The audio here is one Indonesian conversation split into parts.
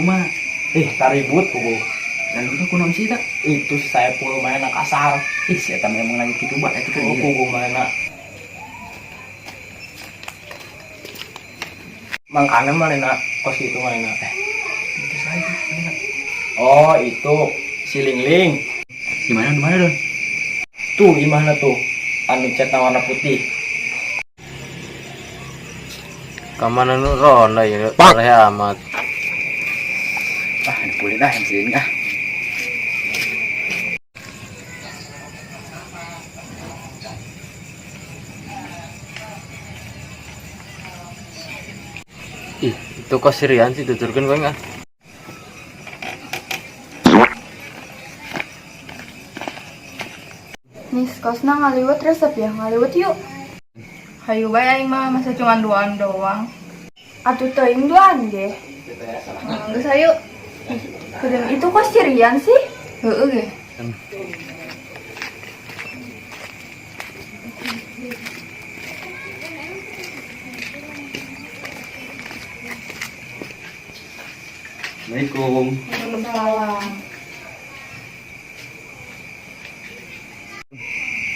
mah. Taribut kubu. Dan itu kunaon sih tak? Itu saya pul mainan kasar. Si eta memang lagi kitu ba eta kan. Kubu mainan. Mangkana mana kos itu mainan. Itu saja. Oh itu si Lingling. Di mana Don? Tuh gimana tuh? Anu catnya warna putih. Kamana nu ronda ya oleh amat. Boleh dah yang sini ah. Itu kos Sirian sih tuturkeun kowe enggak? Nis, kosna ngaliwat resep ya, ngaliwat yuk. Hayu bae aing mah masa cuma duaan doang. Atuh teuing duaan ge. Geus hayu. Kudu itu kos cirian sih. Heueuh ge. Assalamualaikum. Waalaikumsalam.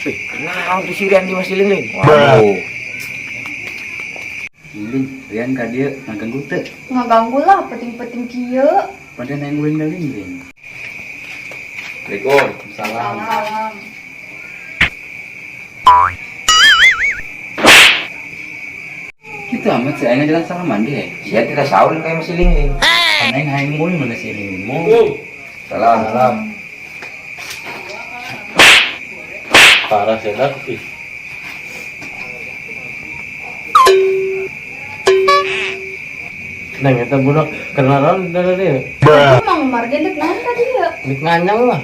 Kenal tuh si Rian di Mas Lingling. Wow. Lingling, Rian ka dieu ngaganggu teu? Ngaganggu lah penting-penting kieu. Padahal nengguin ka Lingling. Assalamualaikum. Salam. Salam. Gitu amat sih aing jalan salaman dia. Sia tidak saurin kayak masih Lingling. Aing hayang mulih mana si Lingling. Salam. Parah sedak ih. Neng eta budak kenalan dari dia. Emang Umar gendek naon ka dieu? Dik nganyang lah.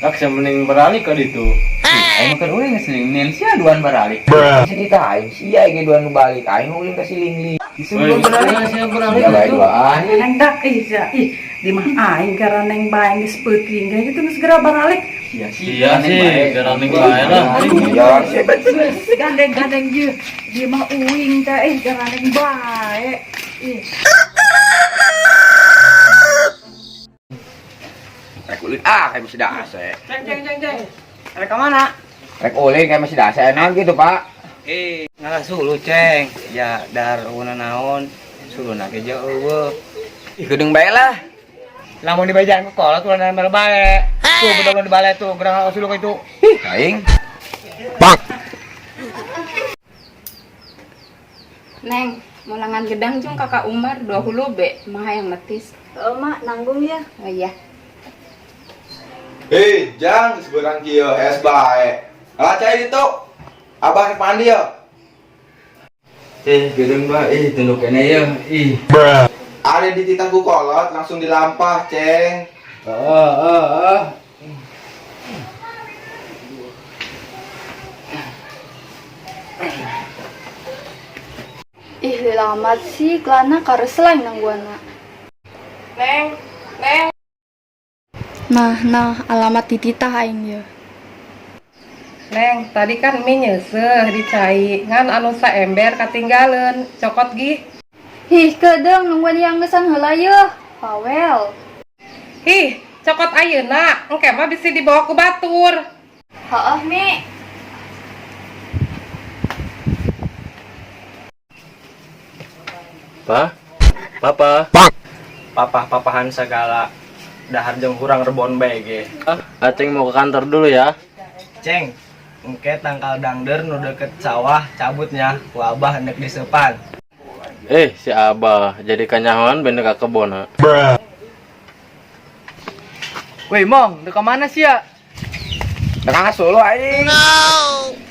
Tak mending beralih ke ditu. Aing makan uling geus Lingling sia duan baralik. Cerita aing sia ge dua nu balik aing ulin ka si Lingling. Sebelum beralih Ya bae duaan. Hendak di mah aing karena neng bae geus peuting kayak gitu geus segera balik. Iya Iya sih, karena ning bae lah. Iya, sia betul. Gandeng-gandeng je di mah uing teh karena neng bae. Ih, Rek ulin kayak masih dase. Ceng. Ada ka mana? Rek ulin kayak masih dase enak gitu, Pak. Ngalah sulu ceng ya dar naon sulu nake je eueuh Gedeng bae lah. lamun di bajaan ku kolot ulah nambal bae tuh bener di balai tuh gerang sulu itu Aing. Neng, mulangan gedang jeung kakak Umar 20 be, mah yang metis. Mak nanggung ya. Oh iya. Jang seberang kieu es bae. Ngacai itu. Abah rek mandi ya. Gedeng bae tunduk kene ya. Ada di titangku kolot langsung dilampah, Ceng. Ih, lila amat sih kelana kareselain nangguana. Neng. Nah, alamat tititah aing ya. Neng, tadi kan mie nyeuseuh dicai, ngan anu saember katinggaleun, cokot gih. Hih, kedeung nungguan yang gesan heula yeuh. Pawel. Hih, cokot ayeuna, engke mah bisa dibawa ku batur. Heeh, Mi. Papa. papah-papahan segala dahar jeung hurang rebon bae ge Aceng mau ke kantor dulu ya. ceng engke tangkal dangder nu deket sawah cabutnya ku abah hendek diseupan Si Abah jadi kanyahoan bener ka kebon. weh mong deka mana sih ya Dekang Solo aing.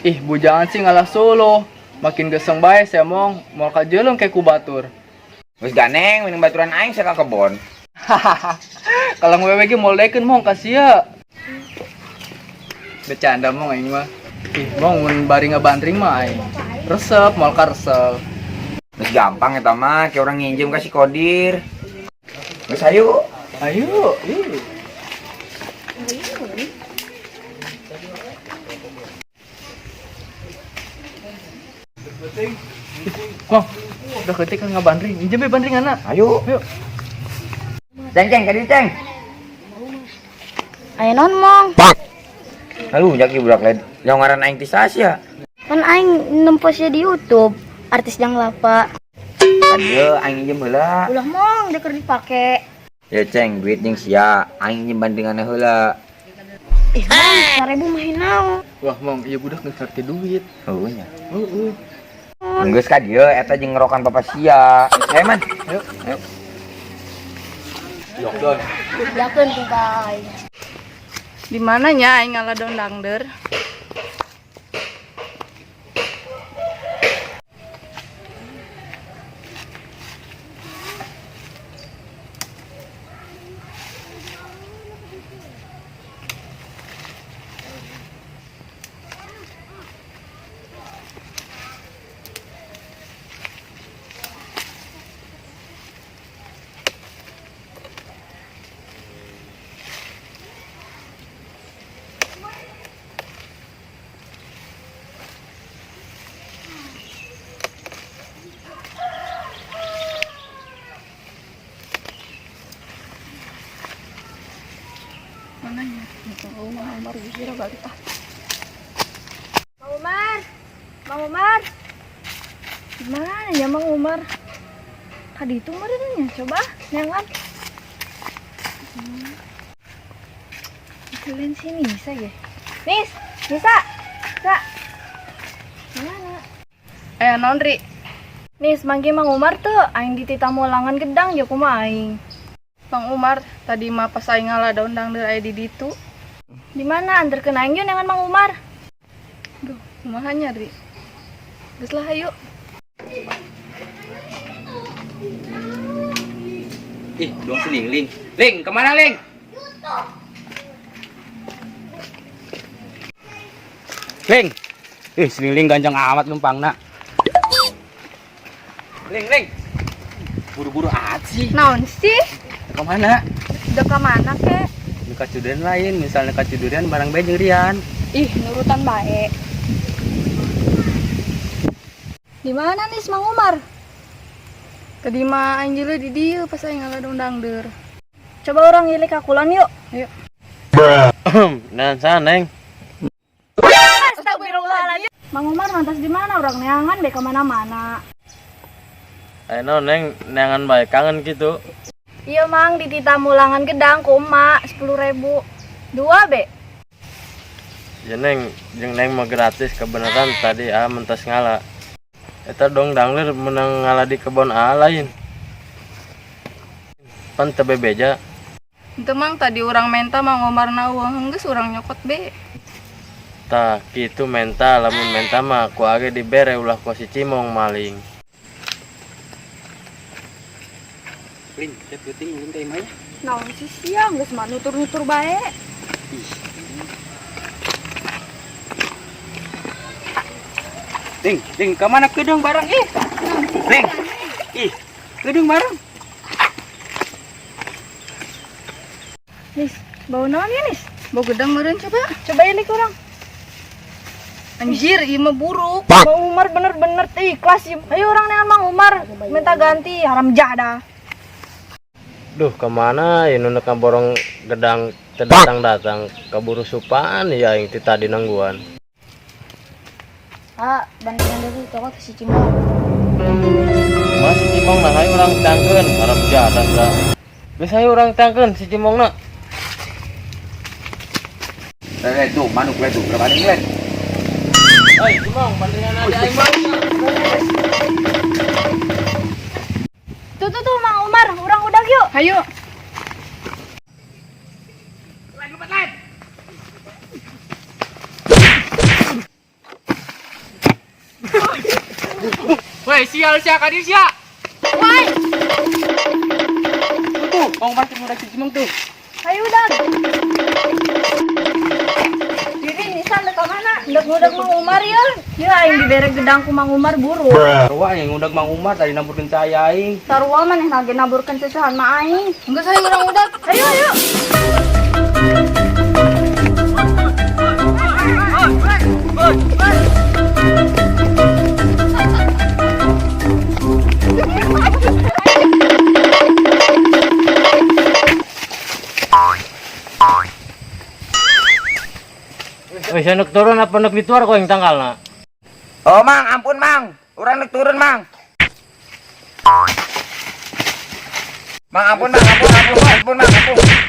ih bujangan sih ngalah solo makin geseng bae saya mong mau ka jeuleuh ke ku batur Wis ganeng minum baturan aing saka kebon. kalau wewe ge moldekeun mong kasih ya bercanda mong aing mah ih mong mun bari ngabandring mah aing resep moal ka resep Wis gampang eta mah kayak orang nginjem kasih kodir. Wis ayo. ayo Mong, udah ketik kan ngabandring. Injem be bandring anak. Ayo. Ayo. Ceng, kadi ceng. Ayo non mong. Lalu jaki budak led. Yang ngaran aing ti Sasya. Kan aing nempos di YouTube. Artis yang lapa. Aduh, aing jem heula. Ulah mong deker dipake. Ya ceng, duit jeung sia. Aing jem bandinganna heula. Mong, 1000 main naon. Wah, Mong, ieu budak geus ngarti duit. Heuh nya. Geus ka dieu eta jeung ngerokan papa sia. Ayo man, ayo. Yakeun ka aing. Di mananya aing ngaladon dangder? Mang Umar. Gimana ya Mang Umar? Tadi itu merenya coba jangan. Kalian sini bisa ya? Nis, bisa. Gimana? Nonri. Nis, manggi Mang Umar tuh aing dititamu langan gedang ya kumaha aing. Mang Umar, tadi mah pas aing ngaladon dangder aya di ditu. Di mana anterkeun aing yun dengan Mang Umar? Duh, kumaha nya, Ri? Geus lah hayu. Ih, dong si Ling. Ling, kemana Ling? Ling. Ih, si Ling ganjang amat numpangna. Ling. Buru-buru amat sih. Naon sih? Kemana? Udah ke mana kek? Dekat cudurian lain, misalnya dekat cudurian barang bae jeung Rian. Ih, nurutan bae. Di mana nih Mang Umar? Tadi mah aing jeuleuh di dieu pas aing ngaladon dangder. Coba orang ilik kakulan yuk. Ayo. Dan saneng. Astagfirullahaladzim. Mang Umar mantas di mana? Orang neangan deh kemana-mana. Ayo neng neangan bae kangen gitu. Iya Mang, di titamulangan gedang ku emak 10.000. 2 be. Ya neng, jeung neng mah gratis kebenaran tadi mentas ngala. Eta dong dangler menang ngala di kebon lain. Pan teu bebeja. Itu mang tadi orang menta Mang Umar na uang geus urang nyokot be. Tah kitu menta lamun menta mah ku age dibere ulah ku si Cimong maling. Ling, saya penting Ling teh mah. Naon sih siang geus mah nutur-nutur bae. Ling, kemana kedeng barang ih? Ling, ih, kedeng barang. Nis, bau naon ya Nis? Bau gedang meureun coba. Coba ilik orang. Anjir, ieu mah buruk. Mang Umar bener-bener ikhlas ya. Ayo orang dengan Mang Umar minta ganti haram jahdah. Duh kemana ya nuna borong gedang datang kaburu supaan ya yang tadi nangguan. Bantuan dulu toko ke si Cimong. Mas si Cimong nah hayu urang tangkeun harap jadah dah. Geus hayu urang tangkeun si Cimong na. Tuh, manuk le tuh, berapa ring le? Hei Cimong, bandingan ada aing mah. Tuh Mang Umar, orang udah yuk. Hayu. Woi, sial sia ka dieu sia. Woi, Tuh, Mang Umar teh udah Cimong tuh. ayo udah. Diri nisan dek mana? Ndek Mang Umar ya. Ya aing dibere gedang ku Mang Umar buru. Sarua yang udah Mang Umar tadi namburkeun saya aing. Sarua maneh lagi naburkeun sesuhan mah aing. Enggeus ayo urang udah. Ayo. Bisa nuk turun apa nuk dituar kok yang tanggal na? Oh mang, ampun mang, urang nek turun mang. Mang ampun mang, ampun mang, ampun.